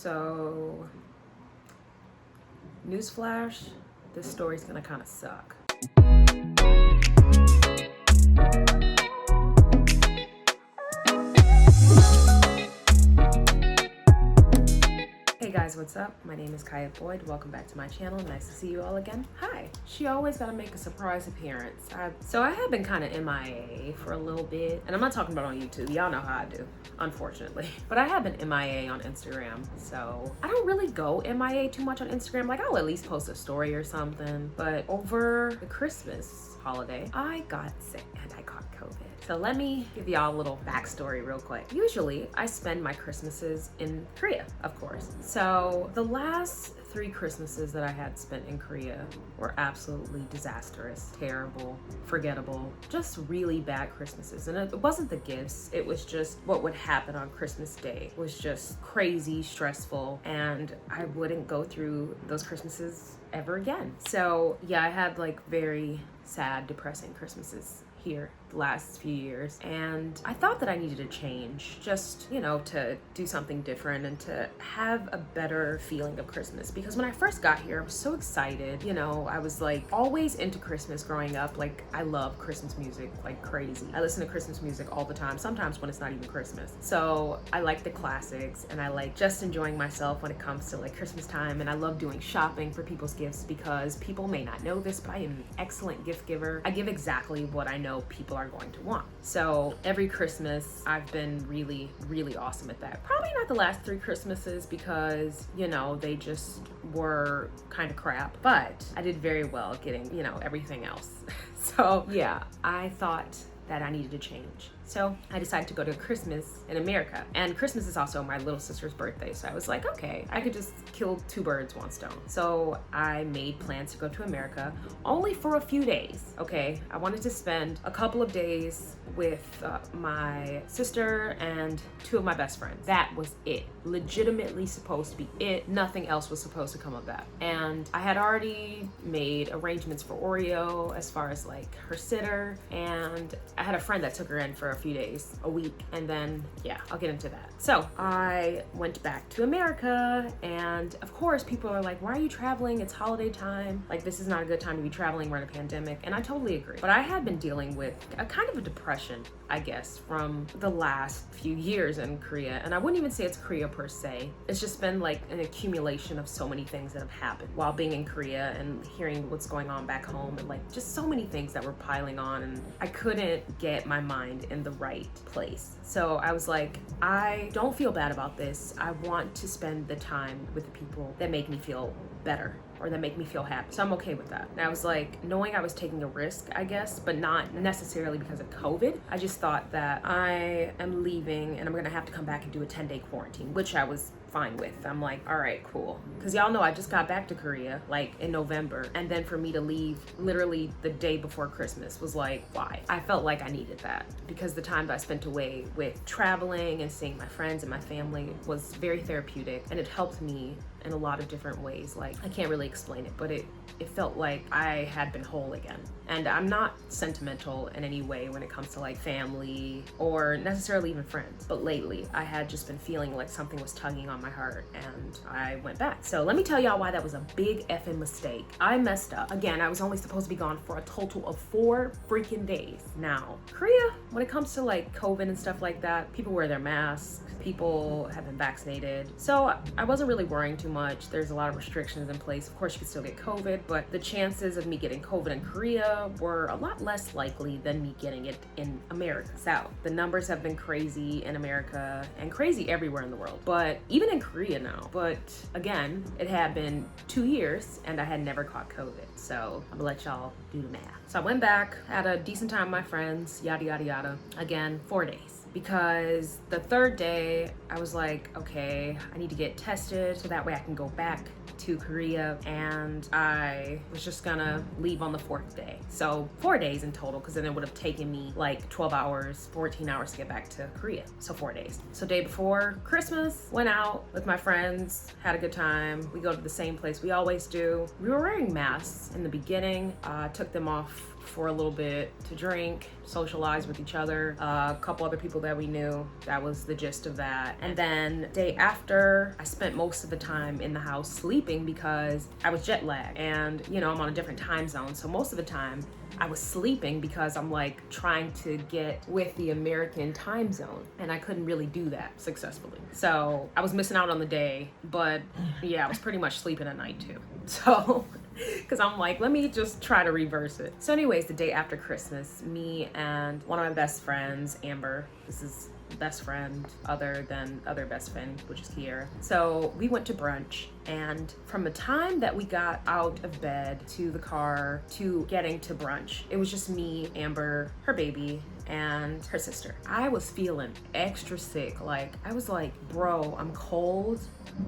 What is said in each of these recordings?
So, newsflash, this story's gonna kind of suck. Hey guys, what's up? My name is Kiya. Welcome back to my channel. Nice to see you all again. Hi. She always gotta make a surprise appearance. So I have been kind of MIA for a little bit, and I'm not talking about on YouTube. Y'all know how I do, unfortunately. But I have been MIA on Instagram, so I don't really go MIA too much on Instagram. Like, I'll at least post a story or something. But over the Christmas holiday, I got sick and I caught COVID. So let me give y'all a little backstory real quick. Usually I spend my Christmases in Korea, of course. So the last 3 Christmases that I had spent in Korea were absolutely disastrous, terrible, forgettable, just really bad Christmases. And it wasn't the gifts, it was just what would happen on Christmas Day was just crazy, stressful, and I wouldn't go through those Christmases ever again. So yeah, I had like very sad, depressing Christmases here the last few years, and I thought that I needed a change, just, you know, to do something different and to have a better feeling of Christmas. Because when I first got here, I was so excited. You know, I was like always into Christmas growing up. Like, I love Christmas music like crazy. I listen to Christmas music all the time, sometimes when it's not even Christmas. So I like the classics, and I like just enjoying myself when it comes to like Christmas time. And I love doing shopping for people's gifts, because people may not know this, but I am an excellent gift giver. I give exactly what I know people are going to want. So every Christmas I've been really, really awesome at that. Probably not the last 3 Christmases, because, you know, they just were kind of crap, but I did very well getting, you know, everything else. So yeah, I thought that I needed to change. So I decided to go to Christmas in America. And Christmas is also my little sister's birthday. So I was like, okay, I could just kill 2 birds, 1 stone. So I made plans to go to America only for a few days, okay? I wanted to spend a couple of days with my sister and 2 of my best friends. That was it. Legitimately supposed to be it. Nothing else was supposed to come of that. And I had already made arrangements for Oreo as far as like her sitter. And I had a friend that took her in for a few days, a week, and then yeah, I'll get into that. So I went back to America, and of course people are like, why are you traveling? It's holiday time. Like, this is not a good time to be traveling. We're in a pandemic. And I totally agree. But I had been dealing with a kind of a depression, I guess, from the last few years in Korea. And I wouldn't even say it's Korea per se. It's just been like an accumulation of so many things that have happened while being in Korea and hearing what's going on back home, and like just so many things that were piling on, and I couldn't get my mind in the right place. So I was like, I don't feel bad about this. I want to spend the time with the people that make me feel better, or that make me feel happy. So I'm okay with that. And I was like, knowing I was taking a risk, I guess, but not necessarily because of COVID. I just thought that I am leaving and I'm gonna have to come back and do a 10-day quarantine, which I was fine with. I'm like, all right, cool. Because y'all know I just got back to Korea like in November, and then for me to leave literally the day before Christmas was like, why? I felt like I needed that, because the time that I spent away with traveling and seeing my friends and my family was very therapeutic, and it helped me in a lot of different ways. Like, I can't really explain it, but it felt like I had been whole again. And I'm not sentimental in any way when it comes to like family or necessarily even friends, but lately I had just been feeling like something was tugging on my heart, and I went back. So let me tell y'all why that was a big effing mistake. I messed up. Again, I was only supposed to be gone for a total of 4 freaking days. Now, Korea, when it comes to like COVID and stuff like that, people wear their masks, people have been vaccinated. So I wasn't really worrying too much. There's a lot of restrictions in place. Of course, you could still get COVID, but the chances of me getting COVID in Korea were a lot less likely than me getting it in America. So the numbers have been crazy in America and crazy everywhere in the world, but even in Korea now. But again, it had been 2 years and I had never caught COVID. So I'm gonna let y'all do the math. So I went back, had a decent time with my friends, yada, yada, yada. Again, 4 days. Because the 3rd day, I was like, okay, I need to get tested so that way I can go back to Korea, and I was just gonna leave on the 4th day. So 4 days in total, because then it would have taken me like 12 hours, 14 hours to get back to Korea. So 4 days. So day before Christmas, went out with my friends, had a good time. We go to the same place we always do. We were wearing masks in the beginning, took them off for a little bit to drink, socialize with each other, a couple other people that we knew. That was the gist of that. And then day after, I spent most of the time in the house sleeping because I was jet lagged, and I'm on a different time zone. So most of the time I was sleeping because I'm like trying to get with the American time zone, and I couldn't really do that successfully. So I was missing out on the day, but yeah, I was pretty much sleeping at night too. So because I'm like, let me just try to reverse it. So anyways, the day after Christmas, me and one of my best friends, Amber, this is best friend other than other best friend, which is Kiya. So we went to brunch, and from the time that we got out of bed to the car to getting to brunch, it was just me, Amber, her baby, and her sister. I was feeling extra sick. Like, I was like, bro, I'm cold.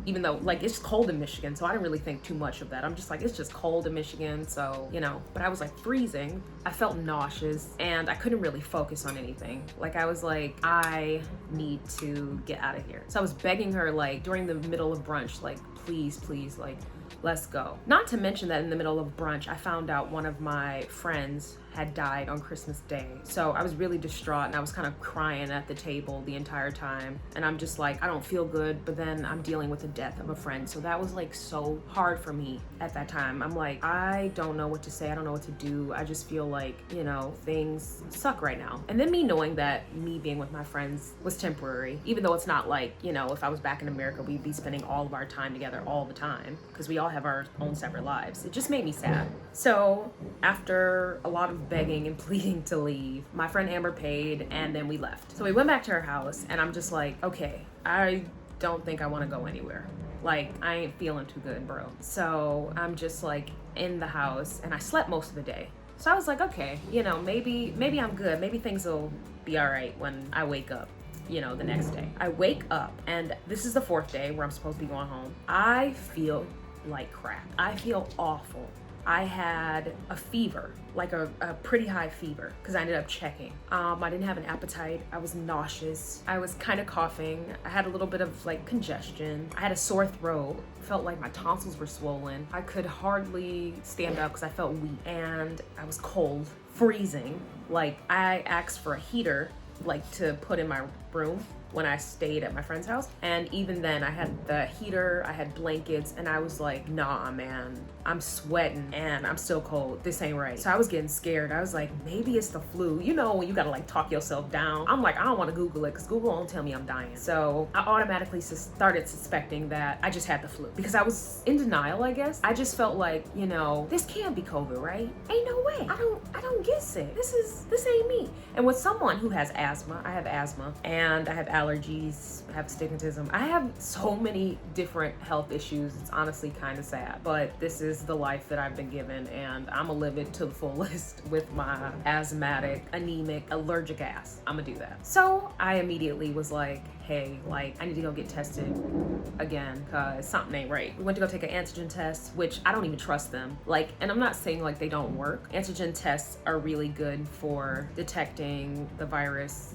Even though, like, it's cold in Michigan, so I didn't really think too much of that. I'm just like, it's just cold in Michigan, so, But I was like freezing. I felt nauseous, and I couldn't really focus on anything. Like, I was like, I need to get out of here. So I was begging her, like, during the middle of brunch, like, please, like, let's go. Not to mention that in the middle of brunch, I found out one of my friends had died on Christmas Day. So I was really distraught, and I was kind of crying at the table the entire time. And I'm just like, I don't feel good, but then I'm dealing with the death of a friend. So that was like so hard for me at that time. I'm like, I don't know what to say. I don't know what to do. I just feel like, things suck right now. And then me knowing that me being with my friends was temporary, even though it's not like, if I was back in America, we'd be spending all of our time together all the time, because we all have our own separate lives. It just made me sad. So after a lot of begging and pleading to leave, my friend Amber paid, and then we left. So we went back to her house, and I'm just like, okay, I don't think I want to go anywhere. Like, I ain't feeling too good, bro. So I'm just like in the house, and I slept most of the day. So I was like, okay, maybe I'm good. Maybe things will be all right when I wake up, the next day. I wake up, and this is the 4th day where I'm supposed to be going home. I feel like crap. I feel awful. I had a fever, like a pretty high fever, because I ended up checking. I didn't have an appetite. I was nauseous. I was kind of coughing. I had a little bit of like congestion. I had a sore throat. Felt like my tonsils were swollen. I could hardly stand up because I felt weak, and I was cold, freezing. Like, I asked for a heater, like, to put in my room when I stayed at my friend's house. And even then, I had the heater, I had blankets, and I was like, nah, man, I'm sweating and I'm still cold. This ain't right. So I was getting scared. I was like, maybe it's the flu. When you gotta like talk yourself down. I'm like, I don't want to Google it because Google won't tell me I'm dying. So I automatically started suspecting that I just had the flu, because I was in denial, I guess. I just felt like, this can't be COVID, right? Ain't no way. I don't get sick. This ain't me. And with someone who has asthma, I have asthma, and I have allergies, I have astigmatism. I have so many different health issues. It's honestly kind of sad, but this is the life that I've been given, and I'm gonna live it to the fullest with my asthmatic, anemic, allergic ass. I'm gonna do that. So I immediately was like, hey, like, I need to go get tested again because something ain't right. We went to go take an antigen test, which I don't even trust them. Like, and I'm not saying like they don't work. Antigen tests are really good for detecting the virus,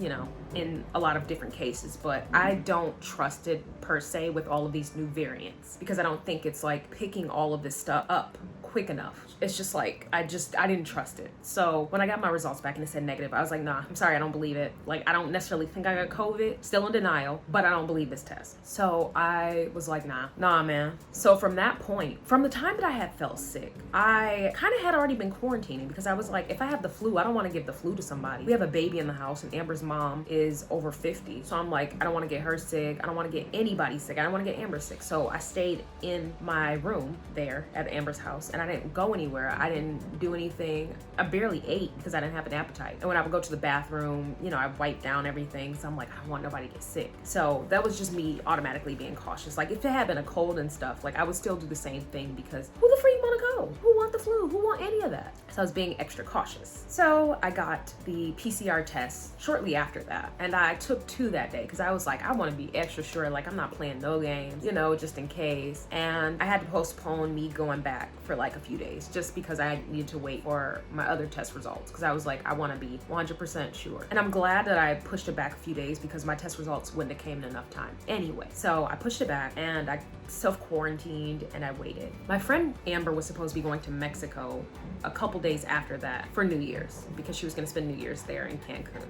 in a lot of different cases, but I don't trust it per se with all of these new variants, because I don't think it's like picking all of this stuff up quick enough. It's just like, I didn't trust it. So when I got my results back and it said negative, I was like, nah, I'm sorry, I don't believe it. Like, I don't necessarily think I got COVID, still in denial, but I don't believe this test. So I was like, nah, man. So from that point, from the time that I had felt sick, I kind of had already been quarantining, because I was like, if I have the flu, I don't want to give the flu to somebody. We have a baby in the house, and Amber's mom is over 50. So I'm like, I don't want to get her sick. I don't want to get anybody sick. I don't want to get Amber sick. So I stayed in my room there at Amber's house, and I didn't go anywhere. I didn't do anything. I barely ate because I didn't have an appetite. And when I would go to the bathroom, I wiped down everything. So I'm like, I don't want nobody to get sick. So that was just me automatically being cautious. Like, if it had been a cold and stuff, like, I would still do the same thing, because who the freak want to go? Who want the flu? Who want any of that? So I was being extra cautious. So I got the PCR test shortly after that, and I took 2 that day because I was like, I want to be extra sure. Like, I'm not playing no games, just in case. And I had to postpone me going back for like like a few days just because I needed to wait for my other test results, because I was like, I want to be 100% sure. And I'm glad that I pushed it back a few days because my test results wouldn't have came in enough time anyway. So I pushed it back and I self-quarantined and I waited. My friend Amber was supposed to be going to Mexico a couple days after that for New Year's, because she was going to spend New Year's there in Cancun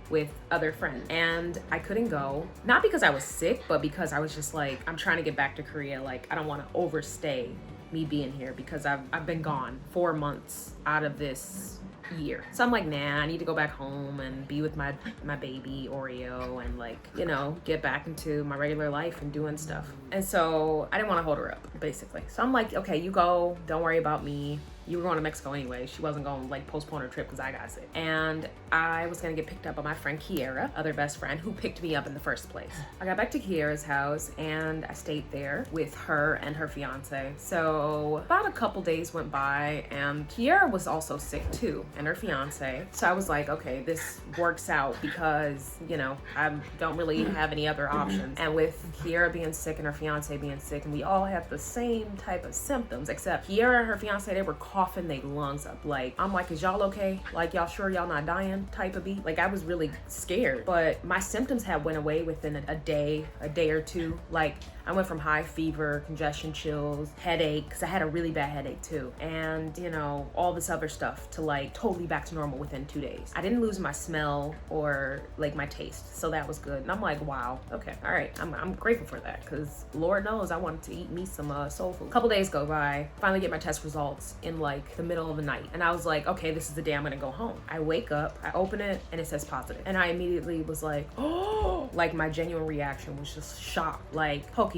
with other friends, and I couldn't go, not because I was sick, but because I was just like, I'm trying to get back to Korea. Like, I don't want to overstay me being here because I've been gone 4 months out of this year. So I'm like, nah, I need to go back home and be with my baby Oreo and, like, you know, get back into my regular life and doing stuff. And so I didn't want to hold her up, basically. So I'm like, okay, you go, don't worry about me. You were going to Mexico anyway. She wasn't going to, like, postpone her trip because I got sick. And I was going to get picked up by my friend Kiya, other best friend, who picked me up in the first place. I got back to Kiya's house and I stayed there with her and her fiance. So about a couple days went by and Kiya was also sick too, and her fiance. So I was like, okay, this works out because, you know, I don't really have any other options. And with Kiya being sick and her fiance being sick, and we all had the same type of symptoms, except Kiya and her fiance, they were coughing their lungs up. Like, I'm like, is y'all okay? Like, y'all sure y'all not dying type of beat? Like, I was really scared, but my symptoms had went away within a day or two. Like, I went from high fever, congestion, chills, headache, because I had a really bad headache too, and, you know, all this other stuff, to, like, totally back to normal within 2 days. I didn't lose my smell or, like, my taste, so that was good. And I'm like, wow, okay, all right, I'm grateful for that, because Lord knows I wanted to eat me some soul food. A couple days go by, finally get my test results in, like, the middle of the night, and I was like, okay, this is the day I'm gonna go home. I wake up, I open it, and it says positive, and I immediately was like, oh, like, my genuine reaction was just shock, like Pokemon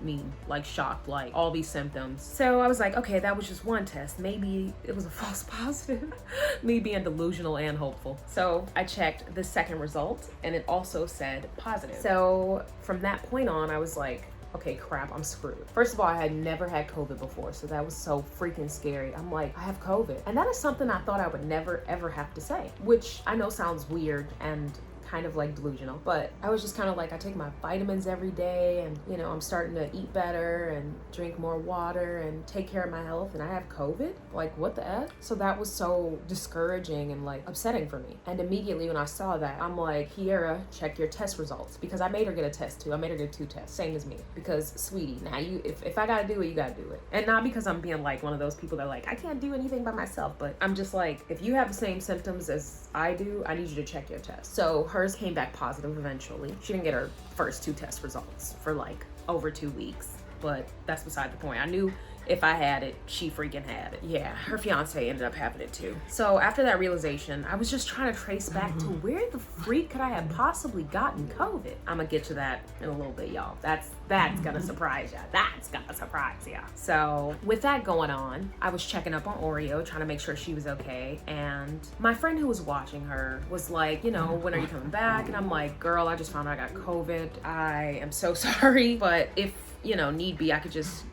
meme, like shocked, like all these symptoms. So I was like, okay, that was just one test. Maybe it was a false positive. Me being delusional and hopeful. So I checked the second result and it also said positive. So from that point on, I was like, okay, crap, I'm screwed. First of all, I had never had COVID before, so that was so freaking scary. I'm like, I have COVID. And that is something I thought I would never, ever have to say, which I know sounds weird and kind of like delusional, but I was just kind of like, I take my vitamins every day, and, you know, I'm starting to eat better and drink more water and take care of my health, and I have COVID? Like, what the F? So that was so discouraging and, like, upsetting for me. And immediately when I saw that, I'm like, Kiya, check your test results, because I made her get a test too. I made her get 2 tests, same as me, because sweetie, now you, if I gotta do it, you gotta do it. And not because I'm being like one of those people that, like, I can't do anything by myself, but I'm just like, if you have the same symptoms as I do, I need you to check your test. So hers came back positive eventually. She didn't get her first 2 test results for, like, over 2 weeks, but that's beside the point. I knew if I had it, she freaking had it. Yeah, her fiance ended up having it too. So after that realization, I was just trying to trace back to where the freak could I have possibly gotten COVID. I'm gonna get to that in a little bit, y'all. That's gonna surprise y'all. That's gonna surprise y'all. So with that going on, I was checking up on Oreo, trying to make sure she was okay. And my friend who was watching her was like, you know, when are you coming back? And I'm like, girl, I just found out I got COVID. I am so sorry, but if, you know, need be, I could just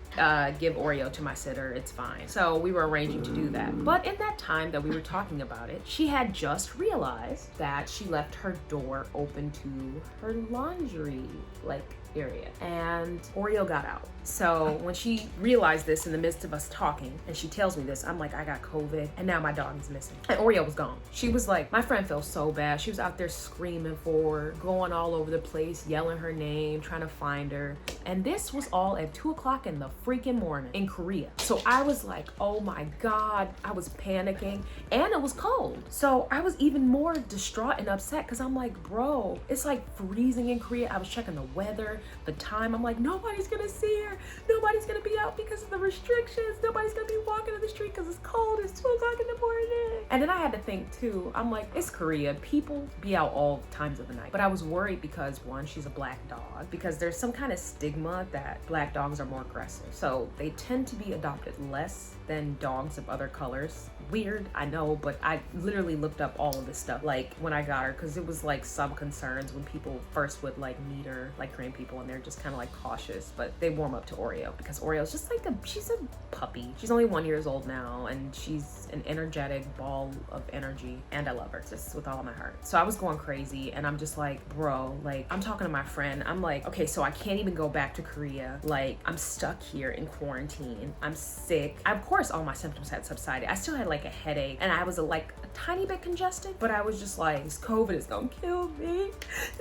give Oreo to my sitter, it's fine. So we were arranging to do that. But in that time that we were talking about it, she had just realized that she left her door open to her laundry, like, area, and Oreo got out. So when she realized this in the midst of us talking, and she tells me this, I'm like, I got COVID, and now my dog is missing. And Oreo was gone. She was like, my friend felt so bad. She was out there screaming for her, going all over the place, yelling her name, trying to find her. And this was all at 2 o'clock in the freaking morning in Korea. So I was like, oh my God, I was panicking, and it was cold. So I was even more distraught and upset, because I'm like, bro, it's like freezing in Korea. I was checking the weather, the time. I'm like, nobody's gonna see her. Nobody's gonna be out because of the restrictions. Nobody's gonna be walking in the street because it's cold. It's 2 o'clock in the morning. And then I had to think too, I'm like, it's Korea. People be out all times of the night. But I was worried because, one, she's a black dog, because there's some kind of stigma that black dogs are more aggressive. So they tend to be adopted less than dogs of other colors. Weird, I know, but I literally looked up all of this stuff, like, when I got her, because it was like some concerns when people first would, like, meet her, like Korean people, and they're just kind of like cautious, but they warm up to Oreo because Oreo's just like she's a puppy. She's only 1 year old now, and she's an energetic ball ball of energy, and I love her just with all of my heart. So I was going crazy, and I'm just like, bro, like, I'm talking to my friend. I'm like, okay, so I can't even go back to Korea. Like, I'm stuck here in quarantine. I'm sick. Of course, all my symptoms had subsided. I still had like a headache, and I was like a tiny bit congested, but I was just like, this COVID is gonna kill me.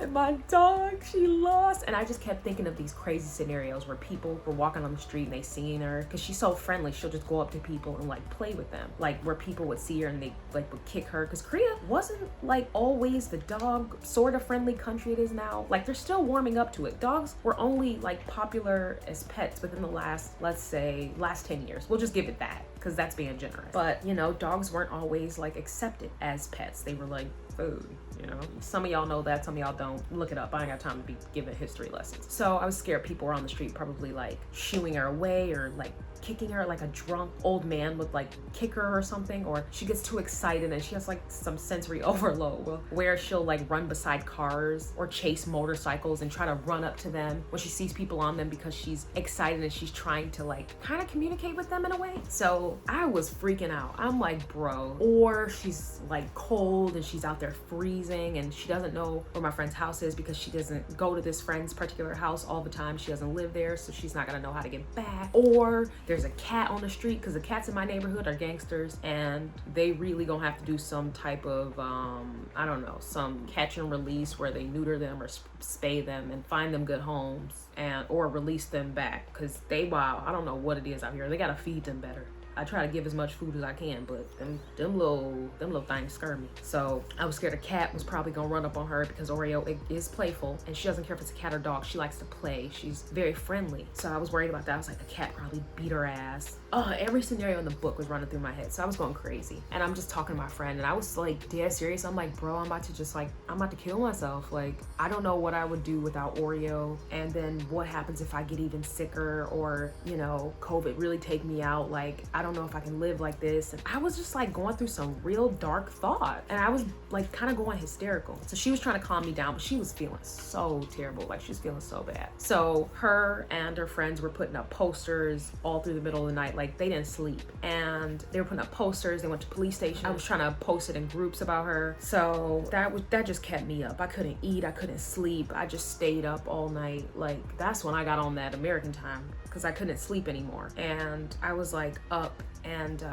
And my dog, she lost. And I just kept thinking of these crazy scenarios where people were walking on the street and they seen her, because she's so friendly. She'll just go up to people and like play with them, like where people would see her and they like would kick her, because Korea wasn't like always the dog sort of friendly country it is now. Like, they're still warming up to it. Dogs were only like popular as pets within the last, let's say, last 10 years. We'll just give it that, because that's being generous. But, you know, dogs weren't always like accepted as pets. They were like food, you know? Some of y'all know that, some of y'all don't. Look it up. I ain't got time to be giving history lessons. So I was scared people were on the street probably like shooing her away, or like kicking her, like a drunk old man would like kick her or something, or she gets too excited and she has like some sensory overload where she'll like run beside cars or chase motorcycles and try to run up to them when she sees people on them, because she's excited and she's trying to like kind of communicate with them in a way. So I was freaking out. I'm like, bro. Or she's like cold and she's out there freezing and she doesn't know where my friend's house is, because she doesn't go to this friend's particular house all the time. She doesn't live there, so she's not gonna know how to get back. Or there's a cat on the street, because the cats in my neighborhood are gangsters, and they really gonna have to do some type of I don't know, some catch and release where they neuter them or spay them and find them good homes, and or release them back, because they wild. I don't know what it is out here. They gotta feed them better. I try to give as much food as I can, but them little things scare me. So I was scared a cat was probably gonna run up on her, because Oreo is playful and she doesn't care if it's a cat or dog. She likes to play. She's very friendly. So I was worried about that. I was like, the cat probably beat her ass. Every scenario in the book was running through my head. So I was going crazy. And I'm just talking to my friend, and I was like dead serious. I'm like, bro, I'm about to kill myself. Like, I don't know what I would do without Oreo. And then what happens if I get even sicker, or, you know, COVID really take me out? Like, I don't know if I can live like this. And I was just like going through some real dark thought, and I was like kind of going hysterical. So she was trying to calm me down, but she was feeling so terrible. Like, she was feeling so bad. So her and her friends were putting up posters all through the middle of the night. Like, they didn't sleep, and they were putting up posters. They went to police station. I was trying to post it in groups about her. So that just kept me up. I couldn't eat, I couldn't sleep. I just stayed up all night. Like, that's when I got on that American time, because I couldn't sleep anymore. And I was like up and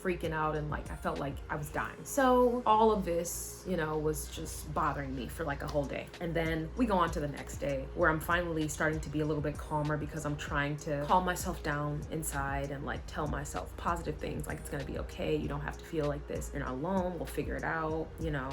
freaking out, and like I felt like I was dying. So all of this, you know, was just bothering me for like a whole day. And then we go on to the next day, where I'm finally starting to be a little bit calmer, because I'm trying to calm myself down inside and like tell myself positive things, like it's gonna be okay, you don't have to feel like this, you're not alone, we'll figure it out, you know.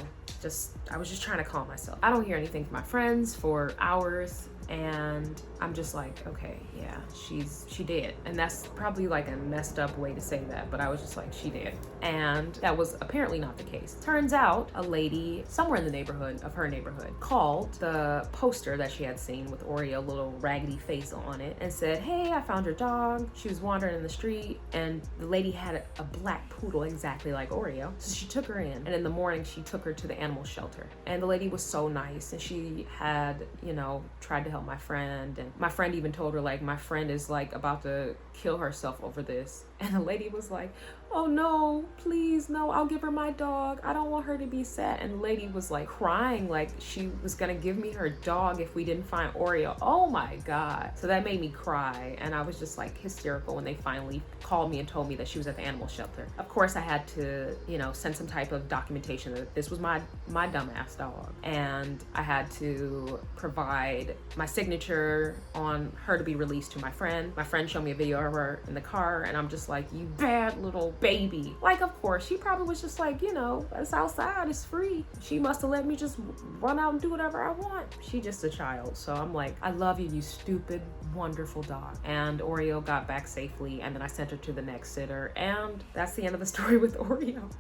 I was just trying to calm myself. I don't hear anything from my friends for hours, and I'm just like, okay, yeah, she did. And that's probably like a messed up way to say that, but I was just like, she did. And that was apparently not the case. Turns out a lady somewhere in the neighborhood of her neighborhood called the poster that she had seen with Oreo little raggedy face on it and said, hey, I found your dog. She was wandering in the street, and the lady had a black poodle exactly like Oreo. So she took her in, and in the morning she took her to the animal shelter. And the lady was so nice, and she had, you know, tried to help my friend, and my friend even told her, like, my friend is like about to kill herself over this. And the lady was like, oh no, please, no, I'll give her my dog. I don't want her to be sad. And the lady was like crying, like she was gonna give me her dog if we didn't find Oreo. Oh my God. So that made me cry. And I was just like hysterical when they finally called me and told me that she was at the animal shelter. Of course, I had to, you know, send some type of documentation that this was my dumbass dog. And I had to provide my signature on her to be released to my friend. My friend showed me a video of her in the car, and I'm just like, you bad little baby. Like, of course, she probably was just like, you know, it's outside, it's free. She must have let me just run out and do whatever I want. She just a child. So I'm like, I love you, you stupid, wonderful dog. And Oreo got back safely, and then I sent her to the next sitter, and that's the end of the story with Oreo.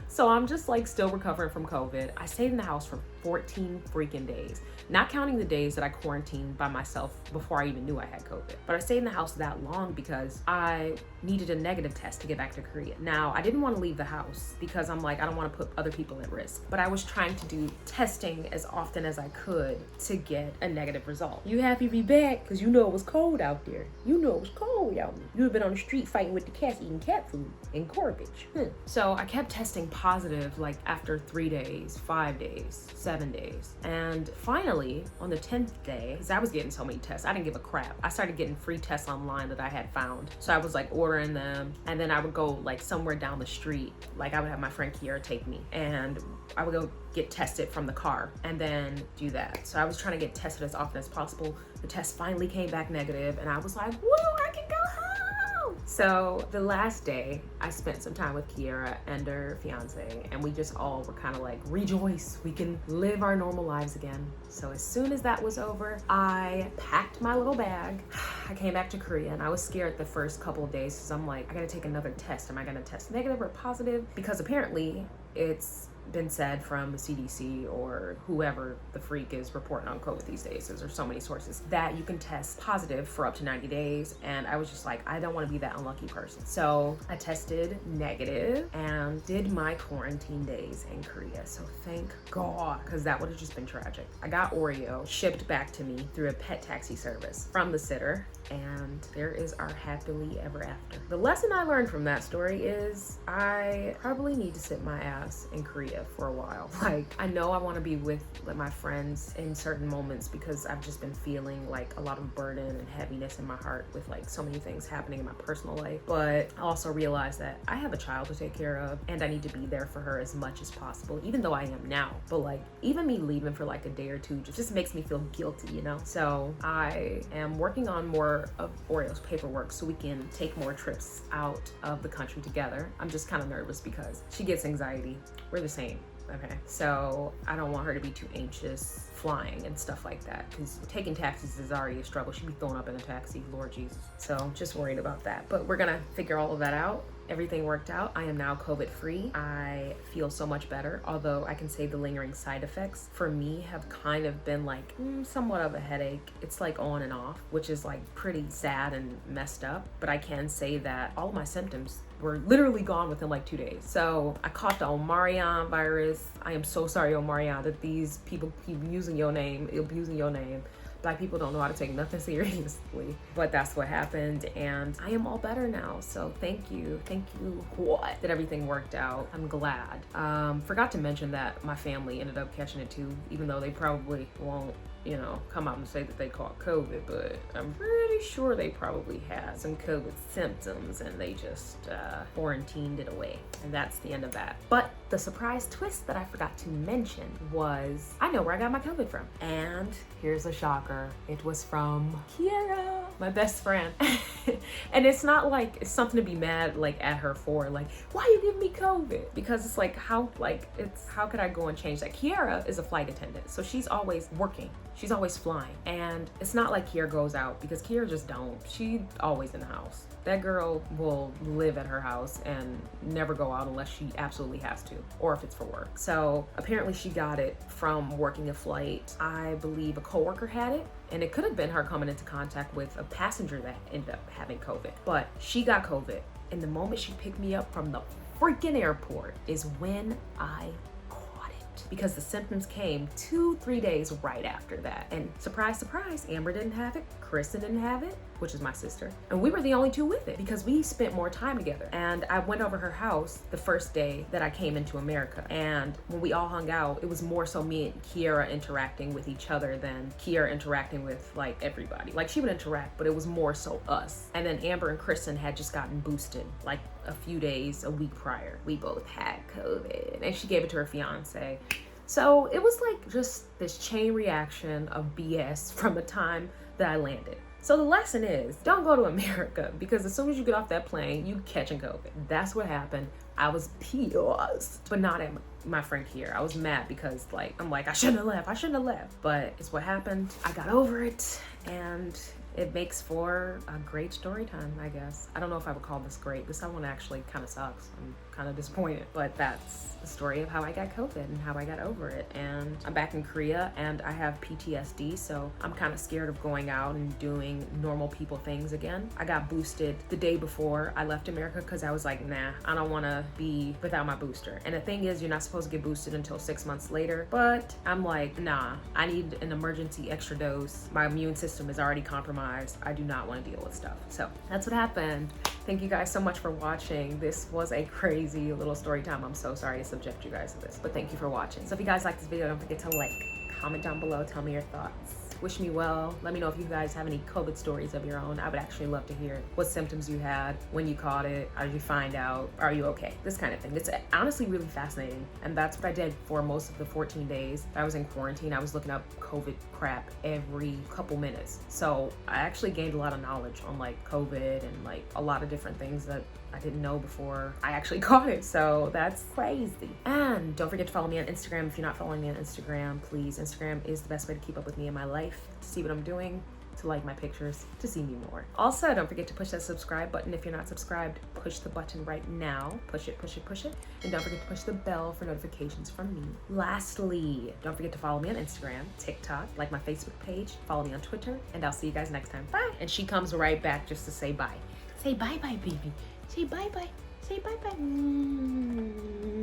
So I'm just like still recovering from COVID. I stayed in the house for 14 freaking days. Not counting the days that I quarantined by myself before I even knew I had COVID. But I stayed in the house that long because I needed a negative test to get back to Korea. Now, I didn't want to leave the house because I'm like, I don't want to put other people at risk. But I was trying to do testing as often as I could to get a negative result. You happy to be back? Because you know it was cold out there. You know it was cold out there. You have been on the street fighting with the cats, eating cat food and garbage. So I kept testing positive like after 3 days, 5 days, 7 days. And finally, on the 10th day, because I was getting so many tests, I didn't give a crap. I started getting free tests online that I had found. So I was like ordering them, and then I would go like somewhere down the street. Like I would have my friend Kiya take me, and I would go get tested from the car and then do that. So I was trying to get tested as often as possible. The test finally came back negative, and I was like, woo, I can go home. So the last day, I spent some time with Kiya and her fiance, and we just all were kind of like, rejoice, we can live our normal lives again. So as soon as that was over, I packed my little bag. I came back to Korea, and I was scared the first couple of days because I'm like, I gotta take another test. Am I gonna test negative or positive? Because apparently it's been said from the CDC or whoever the freak is reporting on COVID these days, there's so many sources, that you can test positive for up to 90 days. And I was just like, I don't want to be that unlucky person. So I tested negative and did my quarantine days in Korea. So thank God, because that would have just been tragic. I got Oreo shipped back to me through a pet taxi service from the sitter, and there is our happily ever after. The lesson I learned from that story is I probably need to sit my ass in Korea for a while. Like, I know I want to be with like my friends in certain moments because I've just been feeling like a lot of burden and heaviness in my heart with like so many things happening in my personal life. But I also realize that I have a child to take care of, and I need to be there for her as much as possible, even though I am now. But like, even me leaving for like a day or two just makes me feel guilty, you know? So I am working on more of Oreo's paperwork so we can take more trips out of the country together. I'm just kind of nervous because she gets anxiety. We're the same. Okay, so I don't want her to be too anxious flying and stuff like that, because taking taxis is already a struggle. She'd be thrown up in a taxi, Lord Jesus. So just worried about that, but we're gonna figure all of that out. Everything worked out. I am now COVID free. I feel so much better, although I can say the lingering side effects for me have kind of been like somewhat of a headache. It's like on and off, which is like pretty sad and messed up, but I can say that all of my symptoms were literally gone within like 2 days. So I caught the Omarion virus. I am so sorry, Omarion, that these people keep using your name, abusing your name. Black people don't know how to take nothing seriously, but that's what happened, and I am all better now. So thank you what that everything worked out. I'm glad. Forgot to mention that my family ended up catching it too, even though they probably won't, you know, come out and say that they caught COVID, but I'm pretty sure they probably had some COVID symptoms and they just quarantined it away. And that's the end of that. But the surprise twist that I forgot to mention was, I know where I got my COVID from. And here's a shocker. It was from Kiya, my best friend. And it's not like it's something to be mad like at her for, like, why you giving me COVID? Because it's like, how could I go and change that? Kiya is a flight attendant, so she's always working. She's always flying. And it's not like Kiya goes out, because Kiya just don't. She's always in the house. That girl will live at her house and never go out unless she absolutely has to, or if it's for work. So apparently she got it from working a flight. I believe a coworker had it, and it could have been her coming into contact with a passenger that ended up having COVID. But she got COVID, and the moment she picked me up from the freaking airport is when I caught it, because the symptoms came 2-3 days right after that. And surprise, surprise, Amber didn't have it, Kristen didn't have it, which is my sister, and we were the only two with it because we spent more time together. And I went over her house the first day that I came into America, and when we all hung out, it was more so me and Kiya interacting with each other than Kiya interacting with like everybody. Like, she would interact, but it was more so us. And then Amber and Kristen had just gotten boosted like a few days, a week prior. We both had COVID, and she gave it to her fiance. So it was like just this chain reaction of BS from the time that I landed. So the lesson is, don't go to America, because as soon as you get off that plane, you catching COVID. That's what happened. I was pissed, but not at my friend here. I was mad because I'm like, I shouldn't have left. But it's what happened. I got over it, and it makes for a great story time, I guess. I don't know if I would call this great. This one actually kind of sucks. I'm kind of disappointed, but that's the story of how I got COVID and how I got over it. And I'm back in Korea and I have PTSD, so I'm kind of scared of going out and doing normal people things again. I got boosted the day before I left America because I was like, nah, I don't want to be without my booster. And the thing is, you're not supposed to get boosted until 6 months later, but I'm like, nah, I need an emergency extra dose. My immune system is already compromised. I do not want to deal with stuff. So that's what happened. Thank you guys so much for watching. This was a crazy little story time. I'm so sorry to subject you guys to this, but thank you for watching. So if you guys like this video, don't forget to like, comment down below, tell me your thoughts. Wish me well. Let me know if you guys have any COVID stories of your own. I would actually love to hear what symptoms you had, when you caught it, how did you find out, are you okay? This kind of thing. It's honestly really fascinating. And that's what I did for most of the 14 days I was in quarantine. I was looking up COVID crap every couple minutes. So I actually gained a lot of knowledge on like COVID and like a lot of different things that I didn't know before I actually caught it. So that's crazy. And don't forget to follow me on Instagram. If you're not following me on Instagram, please. Instagram is the best way to keep up with me in my life, to see what I'm doing, to like my pictures, to see me more. Also, don't forget to push that subscribe button. If you're not subscribed, push the button right now. Push it, push it, push it. And don't forget to push the bell for notifications from me. Lastly, don't forget to follow me on Instagram, TikTok, like my Facebook page, follow me on Twitter, and I'll see you guys next time. Bye. And she comes right back just to say bye. Say bye-bye, baby. Say bye-bye. Say bye-bye.